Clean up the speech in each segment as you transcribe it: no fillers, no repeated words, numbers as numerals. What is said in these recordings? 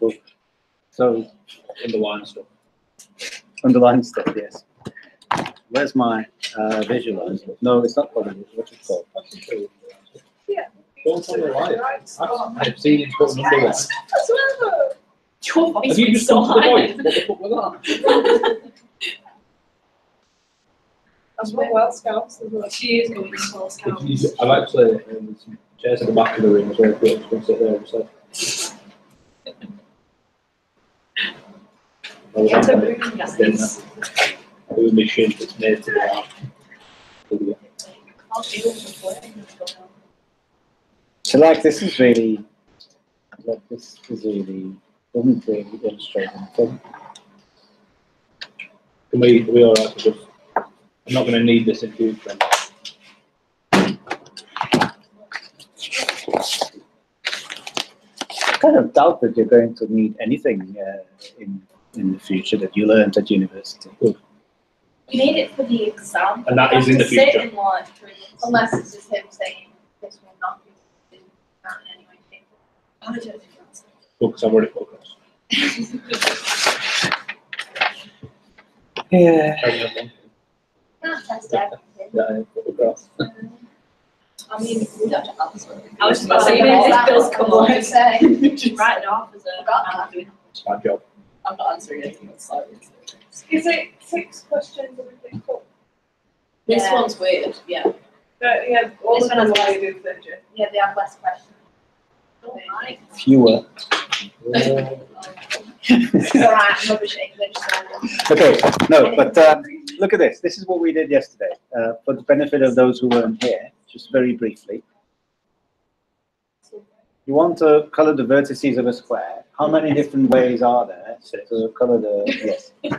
book. So Underline stuff. underline stuff, yes. Where's my visualize? No, it's not called. What's it called? Yeah. Don't tell me why. I've seen it put an underline. Your Have you just come to the point? What the fuck was that? As well, Scouts as well. She is going to Girl Scouts. I've actually some chairs at the back of the room as well. If you want to sit there instead. Get a room, yes, please. I do a machine that's made to the house. So like this is really, like this is really doesn't really illustrate anything. Can we all right to just? I'm not going to need this in future. I kind of doubt that you're going to need anything in the future that you learned at university. We need it for the exam. And that We is have in the to sit future. in like 3 months. Unless it's just him saying this will not be counted anyway. I don't think that's Because I've already focused. Yeah. can't test everything. Yeah, I focused. I mean, we don't have to answer. I was just about to say, even if bills come What on, I say. just write it off as a. It's my job. I'm not answering anything that's slightly. Is it 6 questions of a big book? This Yeah. one's weird, yeah. Yeah, all This of one them has are weird, don't you? Yeah, they have less questions. Fewer. It's alright, I'm rubbish at English. So. Okay, no, but look at this. This is what we did yesterday. For the benefit of those who weren't here, just very briefly. You want to color the vertices of a square. How many different ways are there to color the, yes? Yeah.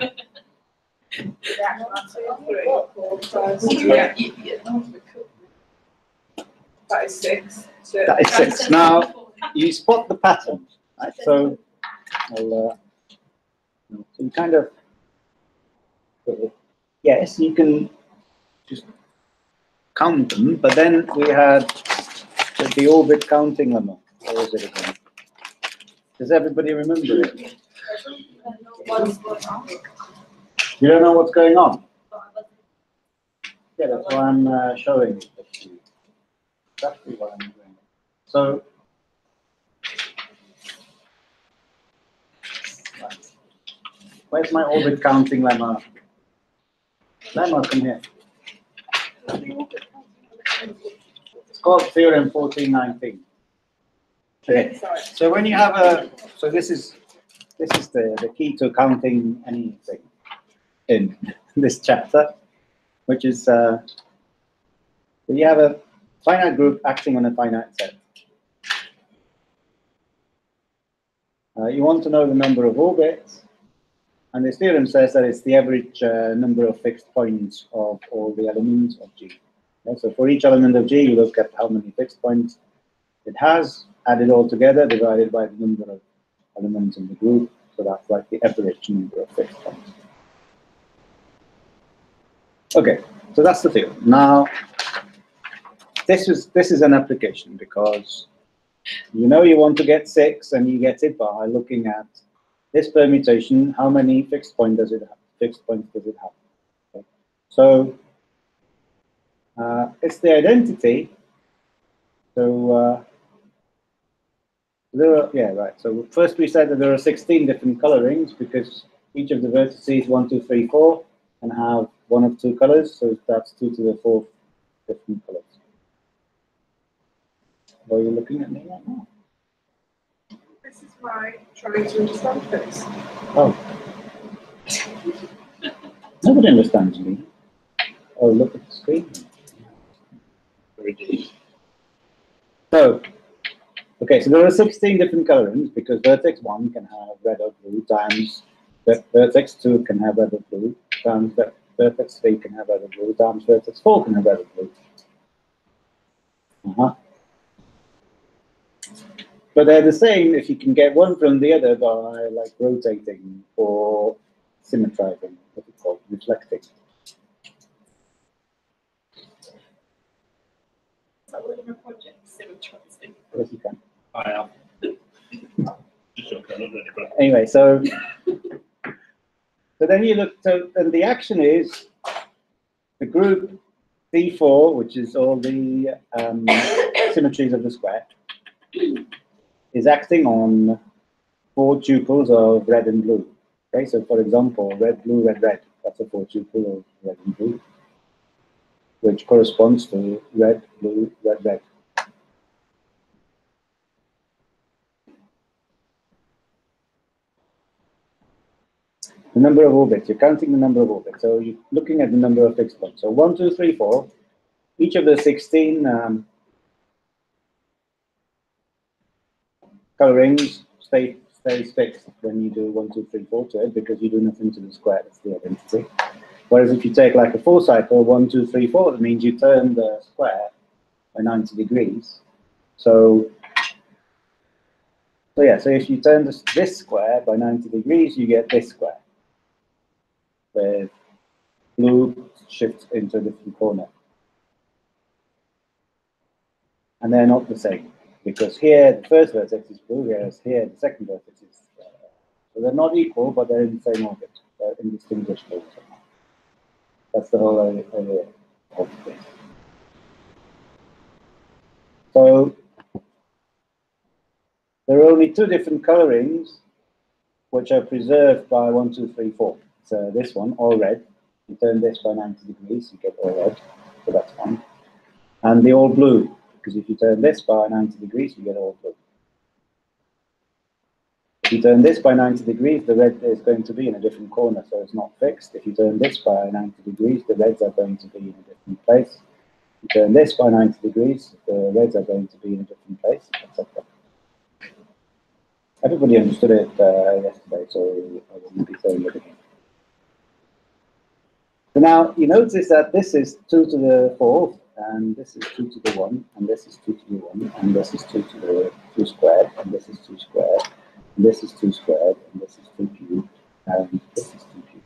That is 6. So That is 6. Now, you spot the pattern, right? So, I'll, you kind of, yes, you can just count them, but then we had the orbit counting lemma. What was it again? Does everybody remember it? You don't know what's going on? Yeah, that's why I'm showing it to you. Exactly what I'm doing. So, where's my orbit counting lemma? Lemma, come here. It's called theorem 1419. Okay. So when you have a, so this is the key to counting anything in this chapter, which is you have a finite group acting on a finite set. You want to know the number of orbits, and this theorem says that it's the average number of fixed points of all the elements of G. Okay, so for each element of G, you look at how many fixed points it has, add it all together, divided by the number of elements in the group. So that's like the average number of fixed points. Okay, so that's the theorem. Now, this is an application because you know you want to get 6, and you get it by looking at this permutation. How many fixed points does it have? Fixed points does it have? Okay. So it's the identity. So yeah, right. So first we said that there are 16 different colorings because each of the vertices 1, 2, 3, 4 can have one of 2 colors. So that's 2 to the 4th different colors. Why are you looking at me right now? this is why trying to understand things. Oh. Nobody understands me. Oh, look at the screen. Very deep. So, okay, so there are 16 different colorings because vertex 1 can have red or blue times vertex 2 can have red or blue times vertex 3 can have red or blue times vertex 4 can have red or blue. But they're the same if you can get one from the other by like rotating or symmetrizing, what it's called, reflecting. That was a project, symmetrizing. Yes, you can. I am. Just joking. Anyway, so then you look, so and the action is the group D4, which is all the symmetries of the square, is acting on 4 tuples of red and blue. Okay, so for example, red, blue, red, red. That's a 4 tuple of red and blue, which corresponds to red, blue, red, red. The number of orbits, you're counting the number of orbits. So you're looking at the number of fixed points. So 1, 2, 3, 4. Each of the 16 colorings stays fixed when you do 1, 2, 3, 4 to it, because you do nothing to the square. That's the identity. Whereas if you take like a 4 cycle, 1, 2, 3, 4, that means you turn the square by 90 degrees. So if you turn this square by 90 degrees, you get this square, where blue shifts into a different corner. And they're not the same, because here the first vertex is blue, whereas here the second vertex is. So they're not equal, but they're in the same orbit. They're indistinguishable. That's the whole idea of this. So there are only 2 different colorings which are preserved by 1, 2, 3, 4. So this one, all red. You turn this by 90 degrees, you get all red. So that's fine. And the all blue, because if you turn this by 90 degrees, you get all blue. If you turn this by 90 degrees, the red is going to be in a different corner, so it's not fixed. If you turn this by 90 degrees, the reds are going to be in a different place. If you turn this by 90 degrees, the reds are going to be in a different place, etc. Everybody understood it yesterday, so I won't be saying it again. So now you notice that this is 2 to the 4th, and this is 2 to the 1, and this is 2 to the 1, and this is 2 to the 2 squared, and this is 2 squared, and this is 2 squared, and this is 2 cubed, and this is 2 cubed.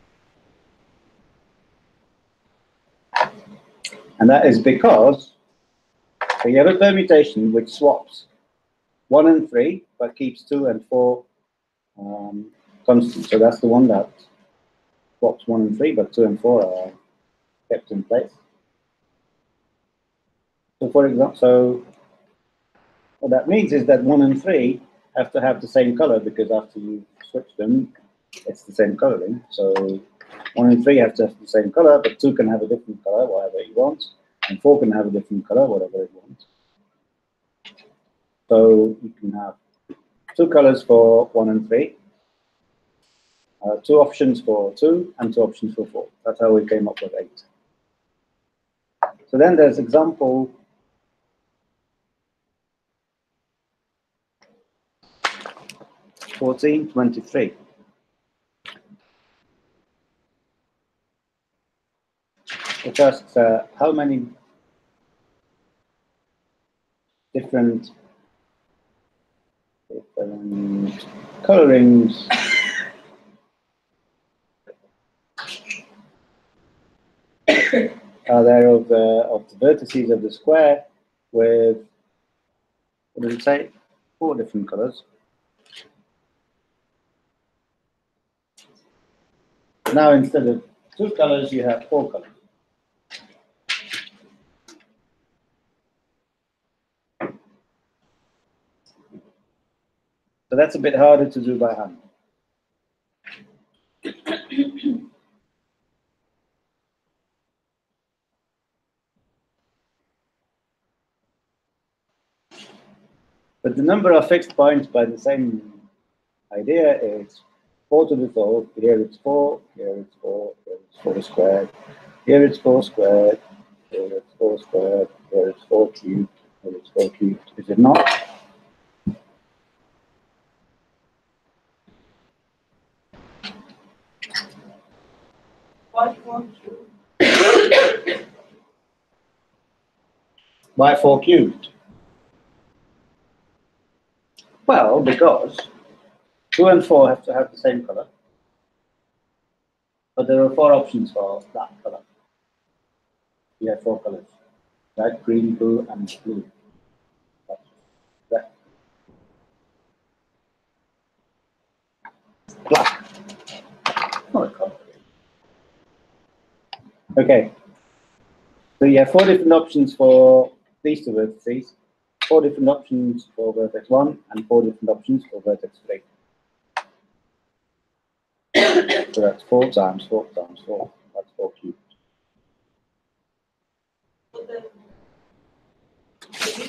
And that is because so you have a permutation which swaps 1 and 3, but keeps 2 and 4 constant. So that's the one that swaps 1 and 3, but 2 and 4 are kept in place. So for example, what that means is that 1 and 3 have to have the same color, because after you switch them, it's the same coloring. So 1 and 3 have to have the same color, but 2 can have a different color, whatever you want, and 4 can have a different color, whatever you want. So you can have 2 colors for 1 and 3, 2 options for 2, and 2 options for 4. That's how we came up with 8. So then there's example 1423. It asks how many different colorings are there of the vertices of the square with, what did it say, 4 different colors. Now instead of 2 colors, you have 4 colors. So that's a bit harder to do by hand. But the number of fixed points by the same idea is 4 to the 4th. Here it's 4, here it's 4, here it's 4 squared, here it's 4 squared, here it's 4 squared, here it's 4 cubed, here it's 4 cubed. Is it not? Why 4 cubed? Why 4 cubed? Well, because 2 and 4 have to have the same color, but there are 4 options for that color. You have 4 colors: red, green, blue, and blue. Red. black. Not a color. Okay. So you have 4 different options for these two vertices, 4 different options for vertex 1, and 4 different options for vertex 3. So that's 4 times 4 times 4. That's 4 cubed. So the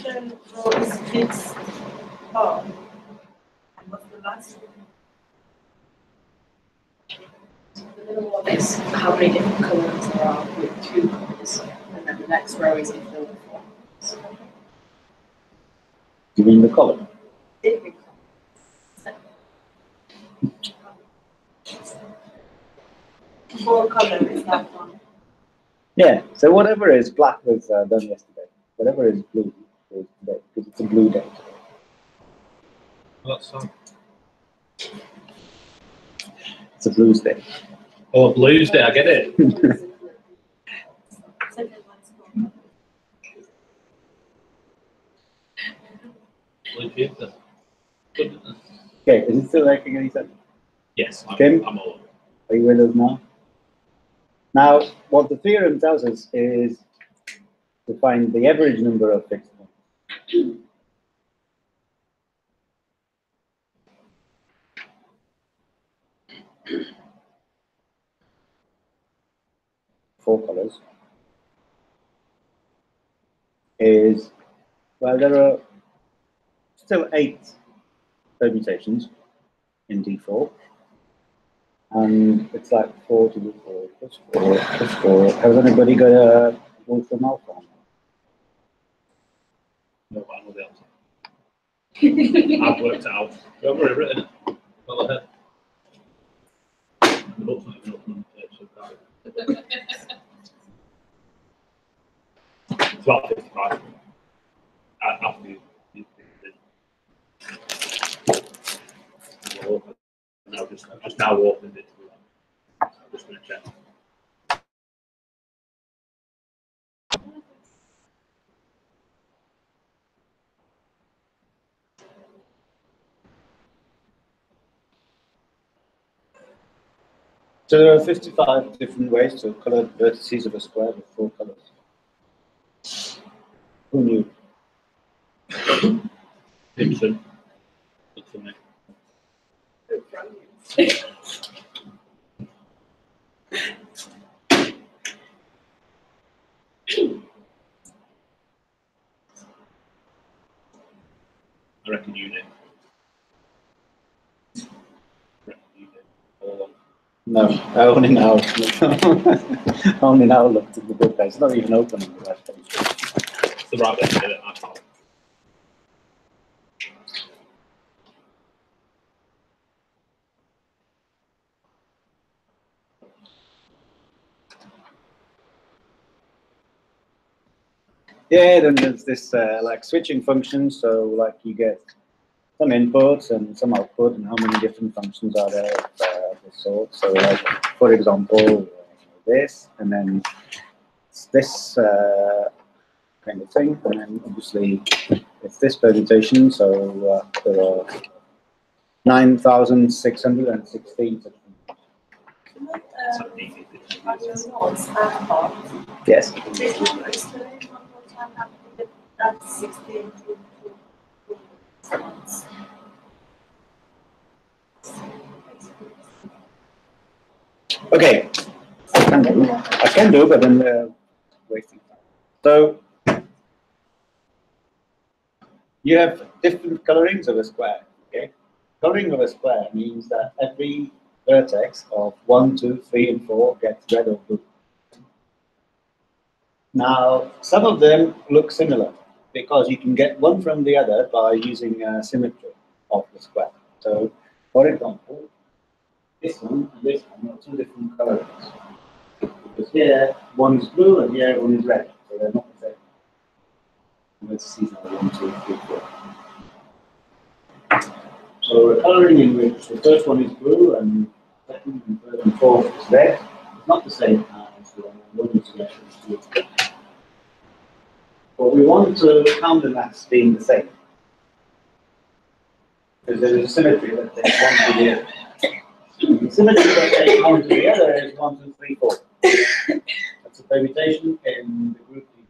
middle row is fixed. Oh. And what's the last one? The middle one is how many different colours there are with 2 colours, and then the next row is if there were 4 colours. You mean the color? Different Four color is that one. Yeah. So whatever is black was done yesterday. Whatever is blue is today, because it's a blue day today. What's that? It's a blues day. Oh, Blues Day, I get it. Second one's four. Blue Tuesday. Good. Okay, is it still making any sense? Yes, Tim? I'm all over. Are you with us now? Now, what the theorem tells us is to find the average number of fixed points. 4 colors is, well, there are still 8 permutations in D4. And it's like 4 to the 4 plus 4 plus 4. Has anybody got a Wolfram Alpha on? No, but I know the answer. I've worked it out. Don't worry, written it. Well ahead. The book's not even open on the page, so it's about 55. After you I've just now opened it. So I'm just going to check. So there are 55 different ways to color the vertices of a square with 4 colors. Who knew? Gibson. Good for me. I reckon you did. No, I only now. Only now looked at the book. It's not even open on the right page. It's the right way to do it, I thought. Yeah, then there's this like switching function. So like you get some inputs and some output, and how many different functions are there of this sort. So like, for example, this, and then this kind of thing, and then obviously it's this permutation. So there are 9,616 such things. Something easy. On your notes, that part. Yes. This one is the one more time after that's 16 to Okay. I can do, but then wasting time. So you have different colorings of a square. Okay. Coloring of a square means that every vertex of 1, 2, 3, and 4 gets red or blue. Now, some of them look similar because you can get one from the other by using symmetry of the square. So, for example, this one and this one are 2 different colorings. Because here, one is blue and here, one is red. So they're not the same. Let's see now 1, 2, 3, 4. So a coloring in which the first one is blue and second and third and fourth is red. It's not the same as the one is red and blue. But we want to count them as being the same. Because there is a symmetry that they want to be. The symmetry that takes one to the other is 1, 2, 3, 4. That's a permutation in the group D.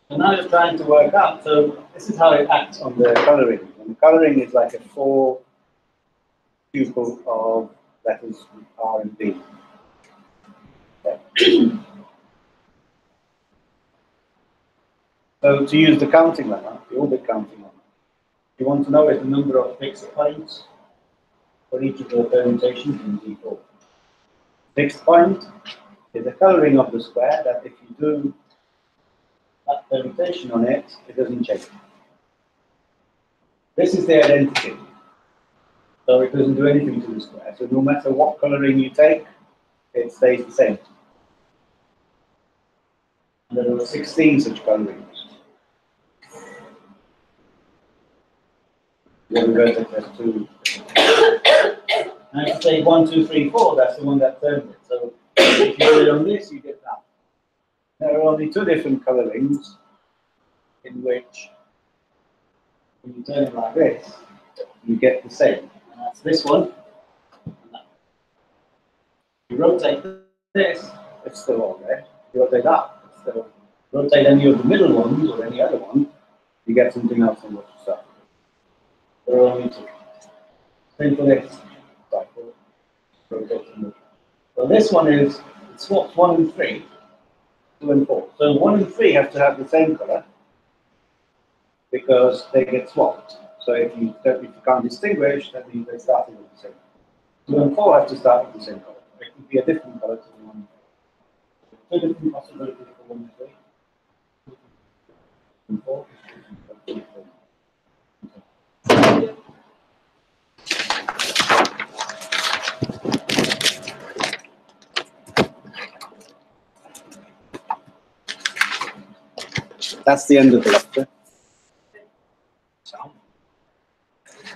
So now you're trying to work out, so this is how it acts on the coloring. And the coloring is like a 4 tuple of letters R and B. So to use the counting lemma, the orbit counting lemma, you want to know is the number of fixed points for each of the permutations in D4. Fixed point is the coloring of the square that if you do that permutation on it, it doesn't change. This is the identity. So it doesn't do anything to the square. So no matter what coloring you take, it stays the same. And there are 16 such colorings. One vertex has 2. And if you take 1, 2, 3, 4, that's the one that turns it. So if you do it on this, you get that. There are only 2 different colorings in which, when you turn it like this, you get the same. And that's this one. And that. You rotate this, it's still all there. You rotate that, it's still. Rotate any of the middle ones or any other one, you get something else on what you start. There are only 2. Same for this. So this one is, it swaps 1 and 3, 2 and 4. So 1 and 3 have to have the same color because they get swapped. So if you can't distinguish, that means they started with the same. 2 and 4 have to start with the same color. It could be a different color to the 1 and 3. 2 different possibilities for 1 and 3. 2 and 4. That's the end of the lecture.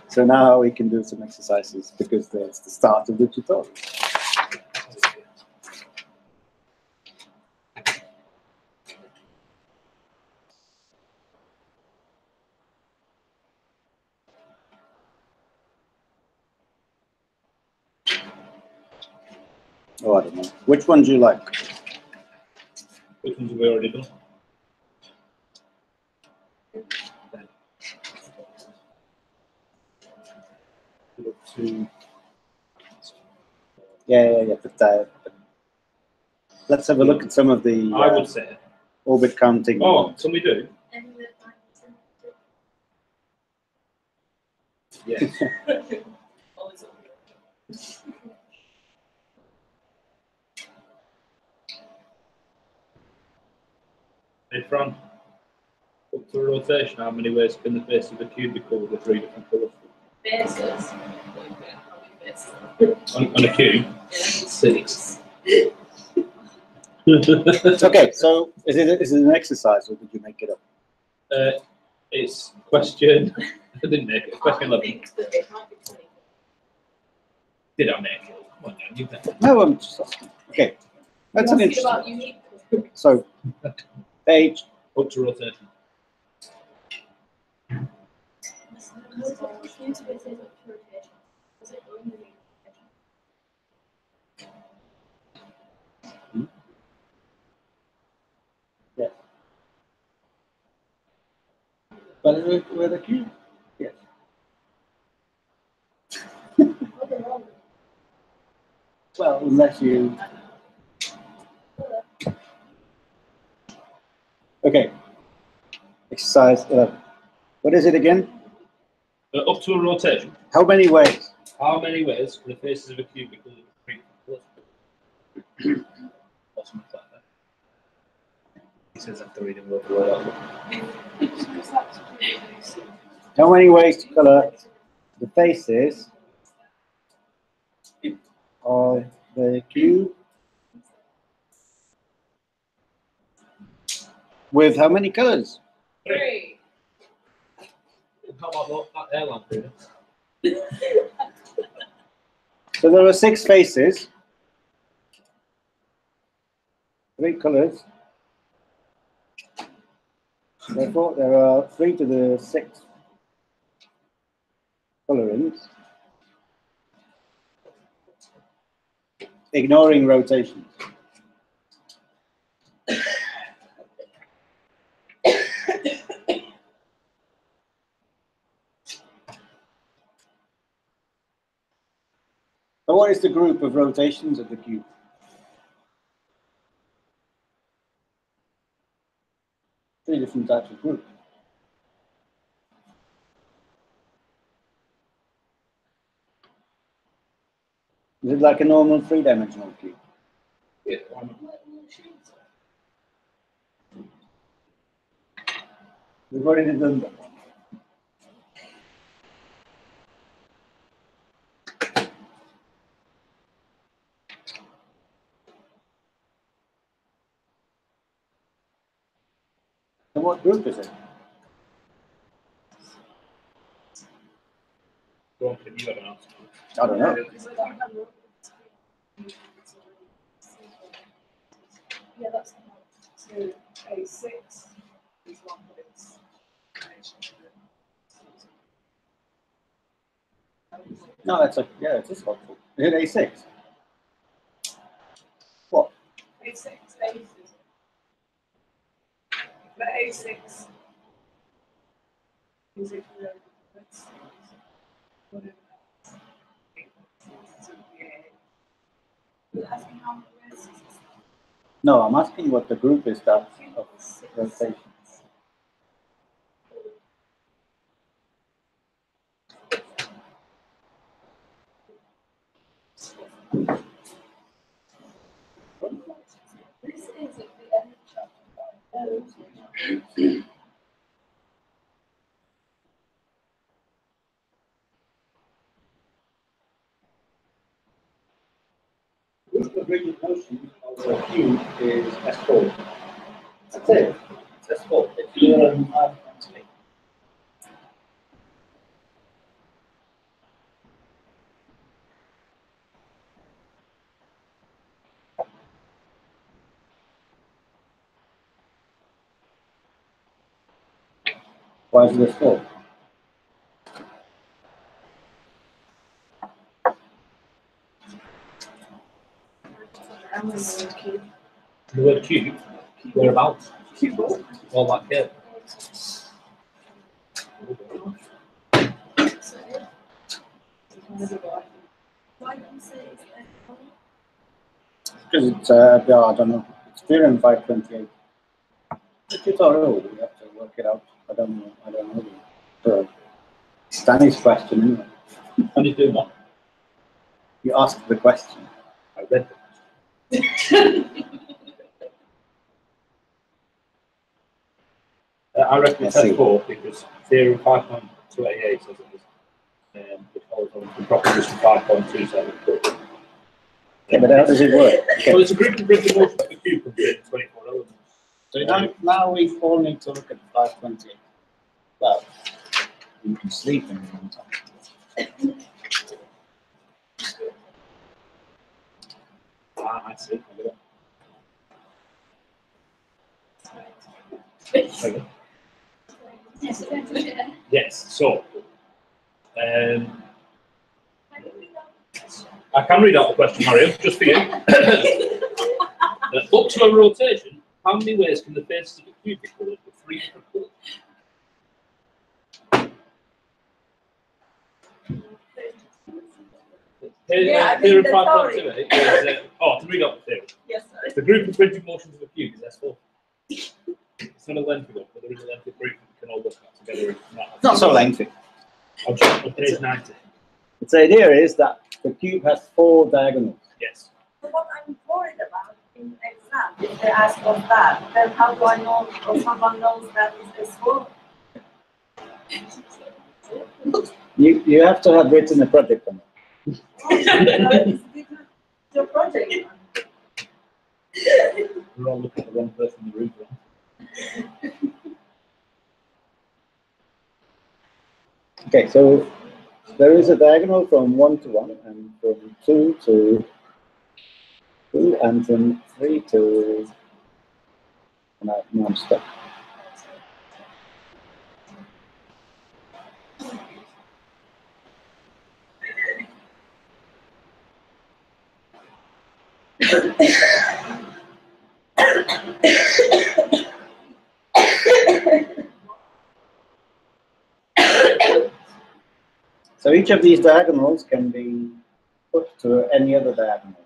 So now we can do some exercises because that's the start of the tutorial. Oh, I don't know. Which one do you like? Which ones have we already done? Yeah. But let's have a look at some of the I would say. orbit counting. Oh, can we do? Yes. Hey, Fran, up to a rotation, how many ways can the face of a cubicle with the 3 different colours? Bases. On a cube? 6. Okay, so is it an exercise or did you make it up? It's question. I didn't make it. Question 11. think that it might be 20. Did I make it? Come on now, you better. No, I'm just asking. Okay, that's an Asking interesting. about unique. So, page. Up to rotation. Yeah. But with a cube? Yes. Well, unless you. Okay. Exercise 11. What is it again? Up to a rotation. How many ways? How many ways can the faces of a cubicle with 3 colours? What's my plan there? He says after reading word for word. How many ways to color the faces of the cube with how many colors? 3. How about that airline freedom? So there are 6 faces, 3 colors. Therefore, there are 3 to the 6 colorings, ignoring rotations. So what is the group of rotations of the cube? Three different types of groups. Is it like a normal 3-dimensional cube? Yeah. We've already done that. So what group is it? Go on, can you have an answer? I don't know. Yeah, that's the one. So A6 is one, but it's. No, that's a, yeah, it is helpful. Is it A6? What? A6, A6. But A6 is it whatever. You're asking how many words? No, I'm asking what the group is that of rotation. This is at the end of chapter 5. The group of rigid motions of the cube is S4. That's it. It's S4. It's your quantity. Why is this 4? The word cube, whereabouts? All that here. Why do you say it's S4? Because it's, yeah, I don't know. It's theorem 528. The tutorial, we have to work it out. I don't know. I don't know. So, Danny's question, isn't it? How do you do that? You asked the question. I read it. I reckon it's I see. S4 because theorem 5.288 says it is. It follows on from proposition 5.27. Yeah, but how does it work? Okay. Well, it's a group of rigid motions of the cube containing 24 elements. So now we all need to look at 528. Well, you can sleep in the meantime. I see. Okay. Yes, so I can read out the question, Mario, just for you. Up to a rotation, how many ways can the faces of a cube be coloured with 3 different colours? Yeah, I mean, Theorem the 5.28 is, oh, to read out the theorem. Yes, sorry. The group of rigid motions of a cube is S4. It's not a lengthy one, but there is a lengthy group that can all work out together. It's not so lengthy. On page 90. Its idea is that the cube has 4 diagonals. Yes. So what I'm worried about in exam, if they ask us that, then how do I know, or someone knows that it's S4? You have to have written a project on it. It's your project. We're all looking at the wrong person in the room. Okay, so there is a diagonal from 1 to 1, and from 2 to 2, and from 3 to. Now I'm stuck. So each of these diagonals can be put to any other diagonal.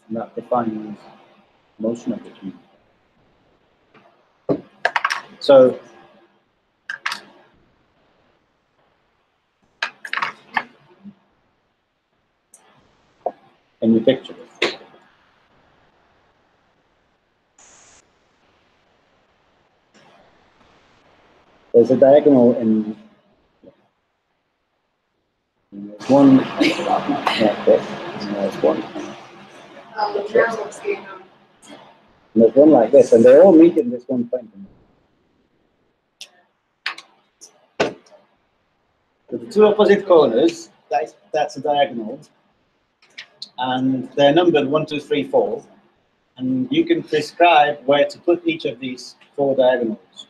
And that defines motion of the cube. So can you picture this? There's a diagonal in there's one like this, and there's one. Now what's going on? And there's one like this, and they all meet in this one point. So the two opposite corners, that's a diagonal, and they're numbered 1, 2, 3, 4, and you can prescribe where to put each of these 4 diagonals.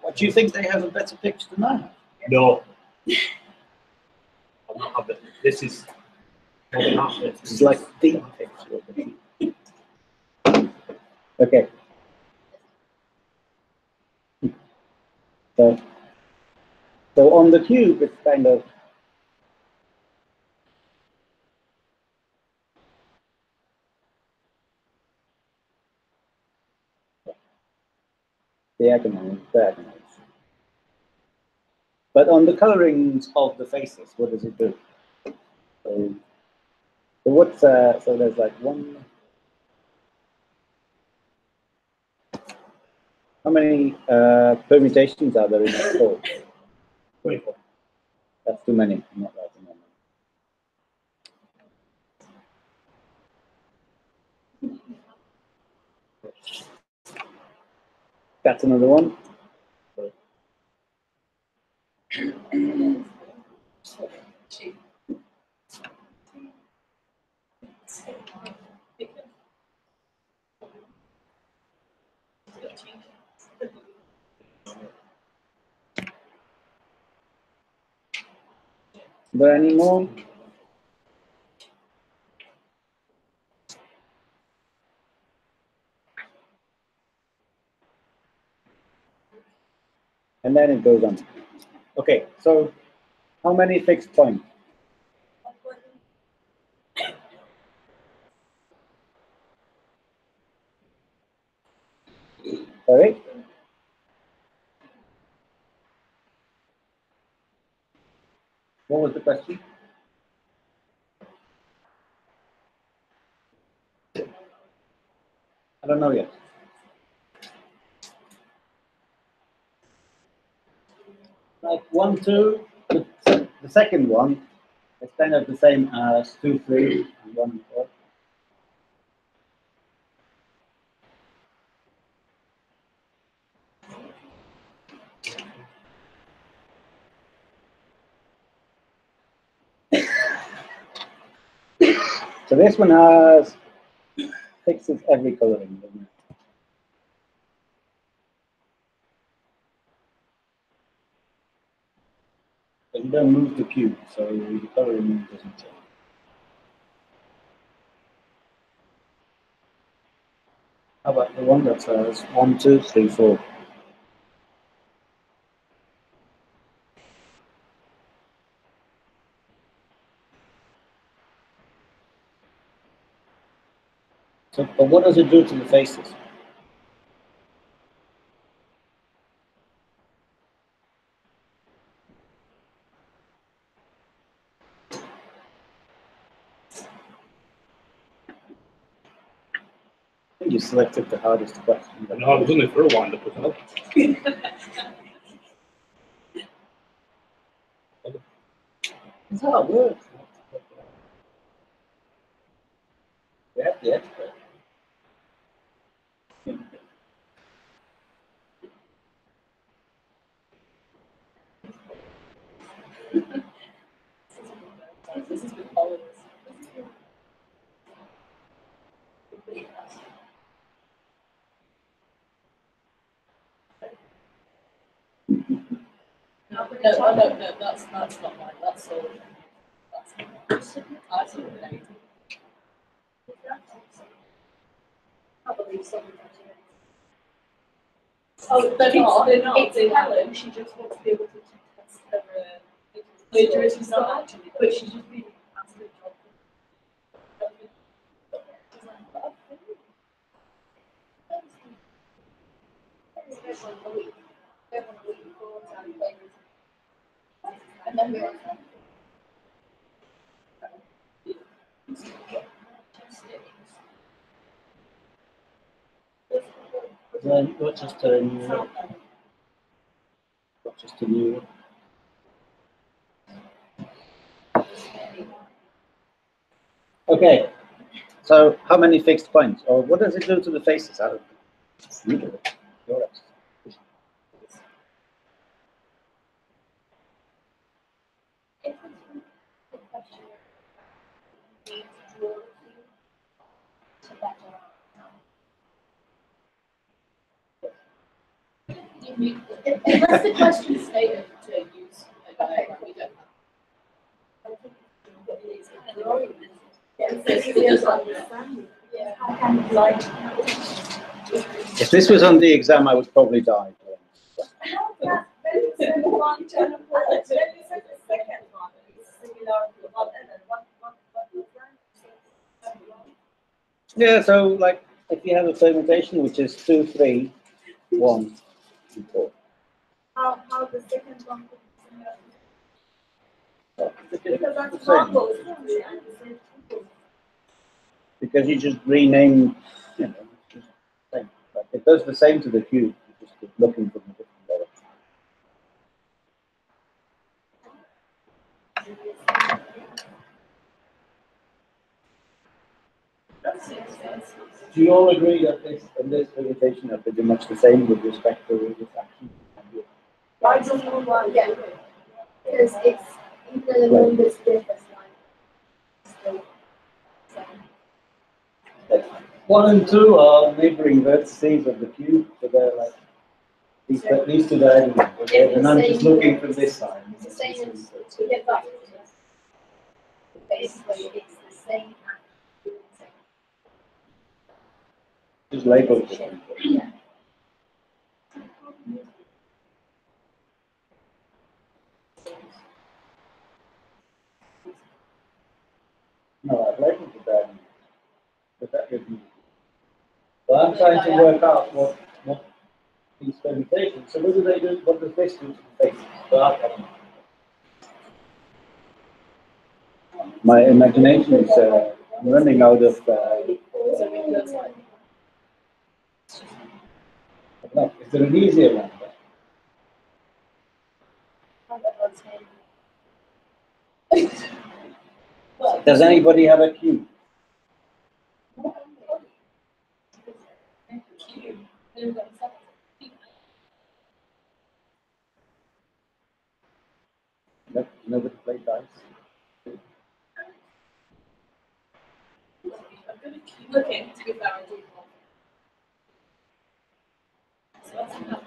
What do you think they have a better picture than I have? No. I'm not having this is This is like deep picture. Okay. So on the cube, it's kind of diagonals. But on the colorings of the faces, what does it do? So what's so there's like one. How many permutations are there in that code? 24. That's too many. I'm not writing them. That's another one. Are there any more? And then it goes on. Okay, so how many fixed points? Sorry? What was the question? I don't know yet. Like 1, 2, the second one is kind of the same as 2, 3, and 1, 4. So this one has fixes every coloring, doesn't it? But you don't move the cube, so the coloring doesn't change. How about the one that says 1, 2, 3, 4? So, but what does it do to the faces? I think you selected the hardest question. And I was only for a wind up as well. It's hard work. Yeah, yeah. This is with colors. Now, No, that's not mine. That's all. That's I see what they do. I believe so. Oh, they're not. It's They're not. Helen, she just wants to be able to test her Plagiarism is not actually. but she's just been asked her job. She's like, but I've been and then we Rochester, New York. Rochester, New York. Okay, so how many fixed points? Or what does it do to the faces? I don't know. You're up. Unless the question stated to use a diagram, we don't have. If this was on the exam, I would probably die. Yeah, so like if you have a permutation which is 2, 3, 1, and 4. How the second one could be similar? So, Because that's the same. marbles. Because you just rename, you know, just same. Like it does the same to the cube. You just keep looking from a different direction. Do you all agree that this and this permutation are pretty much the same with respect to this action? I don't know why. Yeah, because it's even though the numbers differ slightly. Like 1 and 2 are neighboring vertices of the cube, so they're like these two diagonals. Okay? And I'm just looking from this side. It's the same as we get back. Basically, it's the same as Just label it. yeah. No, I've labeled the diagonal. But that gives me. Well, I'm trying to work out what these permutations. So what do they do? What does this do to the faces? Well, my imagination is running out of. No, is there an easier one? Does anybody have a cube? No, nobody play dice. I'm going to keep looking to be fair and do more.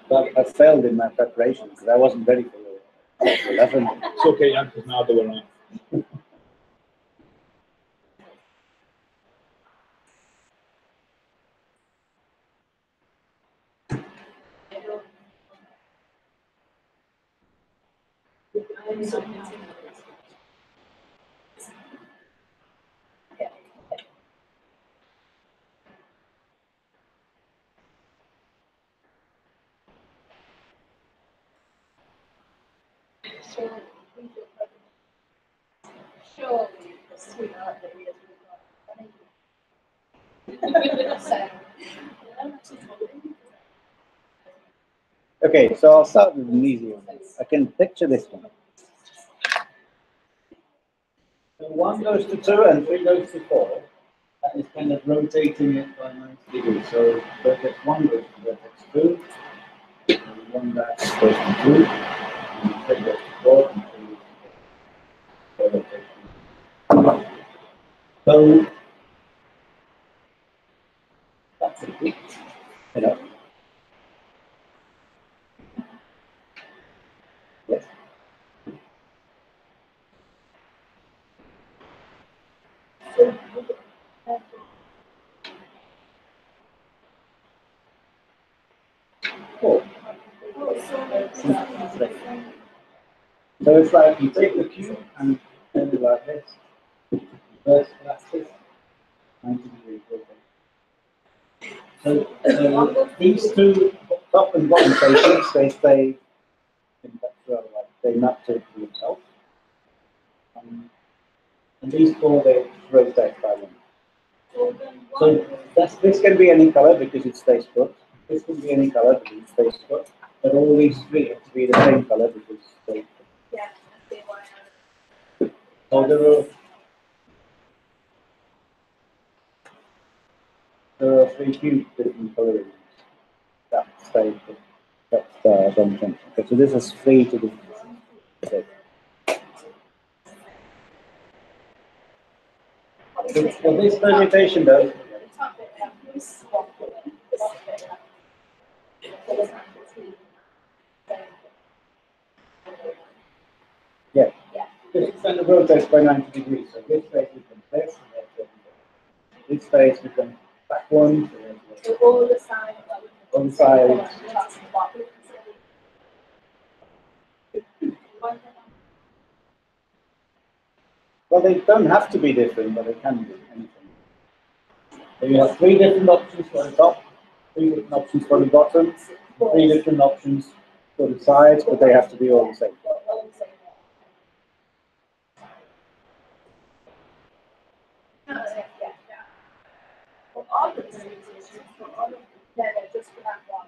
But I failed in my preparation because I wasn't ready for it. 11. It's okay, yeah, because now they were on. Surely, the sweetheart that we Okay, so I'll start with an easy one. I can picture this one. So 1 goes to 2 and 3 goes to 4. That is kind of rotating it by 90 degrees. So vertex 1 goes to vertex 2, and 1 back goes to 2, and 3 goes to 4, and 3 goes to 4. Rotation. So that's a bit, you know. Yes. Four. Oh, so So it's like you take the cube and turn it like this. Reverse axis, 90 degrees. So these two top and bottom faces, they stay in that well, like they map to themselves. And these four they rotate by one. So this can be any color because it stays put. This can be any color because it stays put. But all these three have to be the same color because they stay put. yeah, they want So there are three huge different colors that stay put. That's function. Okay, so this is three to the okay. So this permutation does. Yeah. This kind of rotates by 90 degrees. So this face becomes this, and this face becomes back one. So all the sides. On sides. Well, they don't have to be different, but they can be anything. So you have three different options for the top, three different options for the bottom, three different options for the sides, but they have to be all the same. For all the permutations, for all of yeah, just for that one.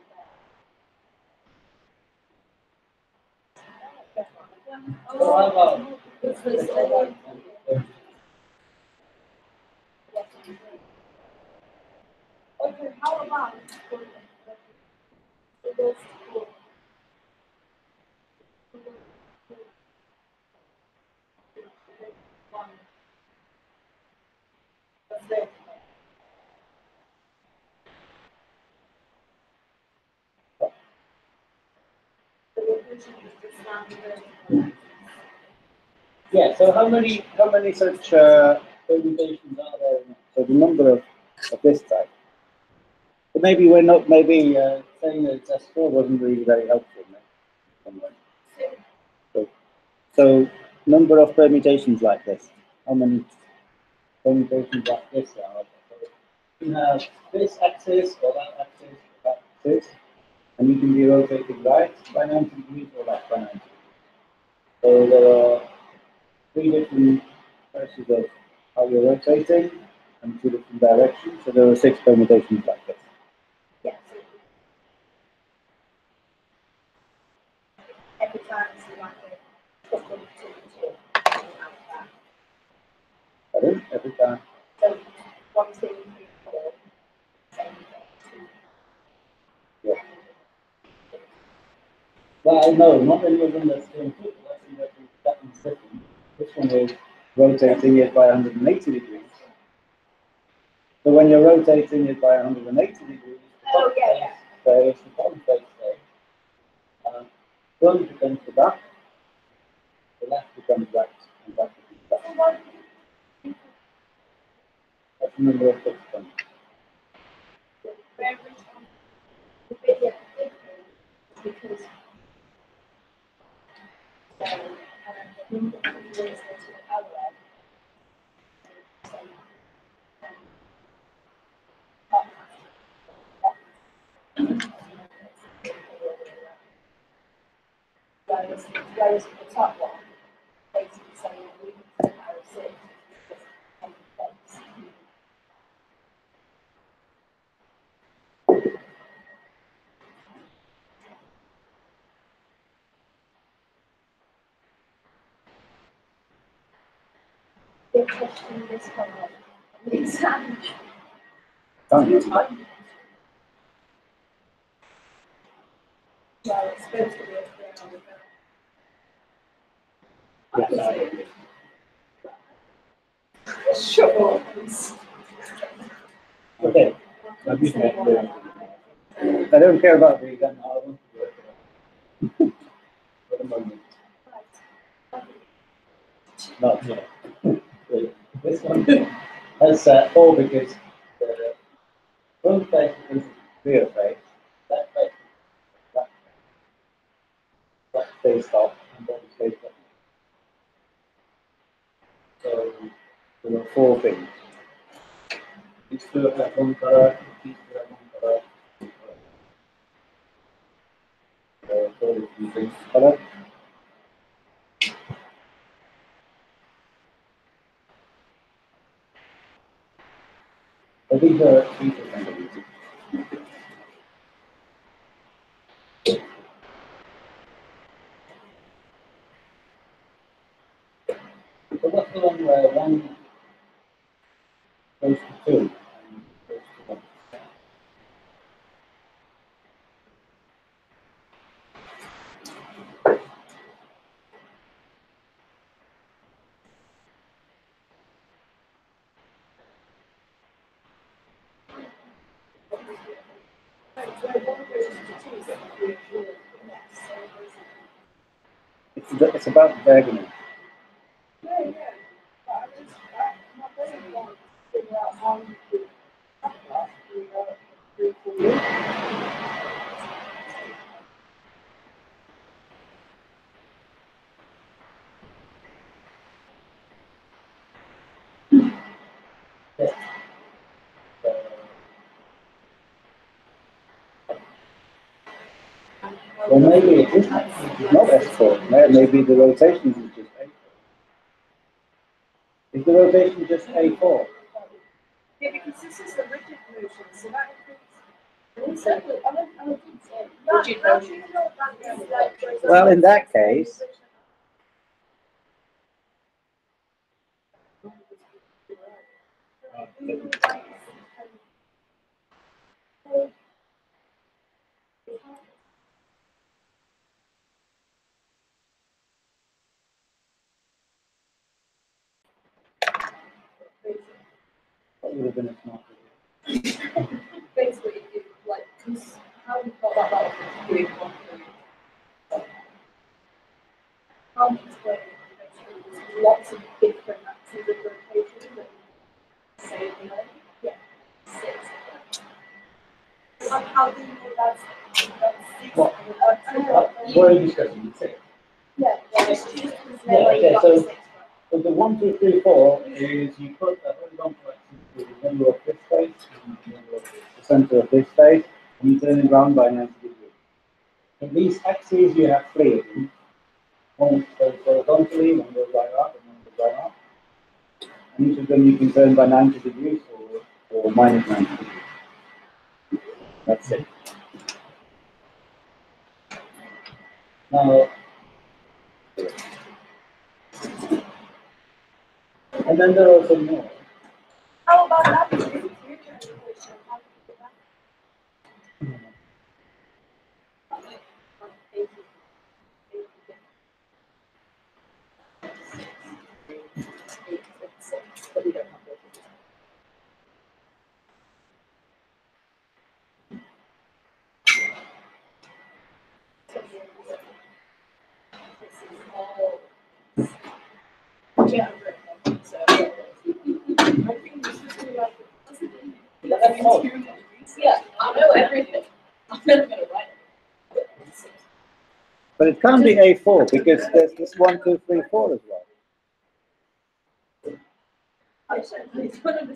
So how about Okay, how about those two? yeah? So how many such permutations are there? So the number of this type. But maybe we're not. Maybe saying that it's S4 wasn't really very helpful. So number of permutations like this. How many permutations like this are? You can have this axis or that axis or that axis, and you can be rotated right by 90 degrees or left by 90 degrees. So there are three different versions of how you're rotating and two different directions. So there are 6 permutations like this. Yes. Every time you want to put them to Pardon? Every time. so 1, 2, 3, 4. Yeah. Well, no, not any of them that's doing good. I think that one's different. This one is rotating it by 180 degrees. So when you're rotating it by 180 degrees, the top face stays, the bottom face stays. Front becomes the back, the left becomes right, and back becomes back. That's the number of fixed points. Because whereas the top one, basically saying we can comparison the question this one the exam. Well, it's supposed to be a sure. Okay. I don't care about the exam. I want to work it out. For the moment. No. Wait, this one. That's 4 because the front face is rear face, that face, that face off, and then face up. So there are 4 things. Each fluid has one color, each fluid has one color. So using color. So these are entities. So what's the one where 1 goes to 2 and goes to 1? It's about diagonal. Yeah, yeah. But I just, my brain wants to figure out how you could have that without 3, 4 years. Well, maybe it is not S4. Maybe the rotation is just A4. Is the rotation just A4? Yeah, because this is the rigid motion, so that includes. Rigid motion. Well, in that case, what would have been a smart idea? Basically, it, like, cause how we got that out of doing one thing. How we explain it, basically, there's lots of different axes of rotation that say, you know, yeah, 6. How do you know that's 6? What? What are you discussing? 6? Yeah, Just choose Yeah, okay, so the 1, 2, 3, 4 is you put a horizontal axis to the middle of this space and the middle of the center of this space, and you turn it around by 90 degrees. And these axes, you have 3 of them. One goes horizontally, one goes right up, and one goes right up. And each of them you can turn by 90 degrees or minus 90 degrees. That's it. Now, and then there are some more. How about that? How do you do that? But we don't have those. Yeah, so I think this is really like, yeah, I know everything. I'm never gonna write it. But it can't be A4 because there's this 1, 2, 3, 4 as well. I don't understand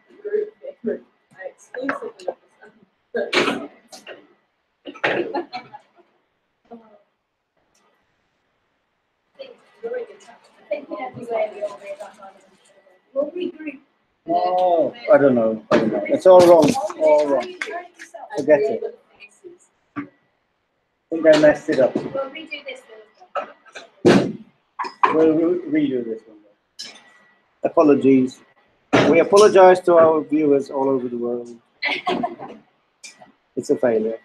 the group different. I exclusively understand. I think we have to go every other way back on. We'll regroup. Oh, I don't know. It's all wrong. All wrong. Forget it. I think I messed it up. We'll redo this one. We'll redo this one. Apologies. We apologize to our viewers all over the world. It's a failure.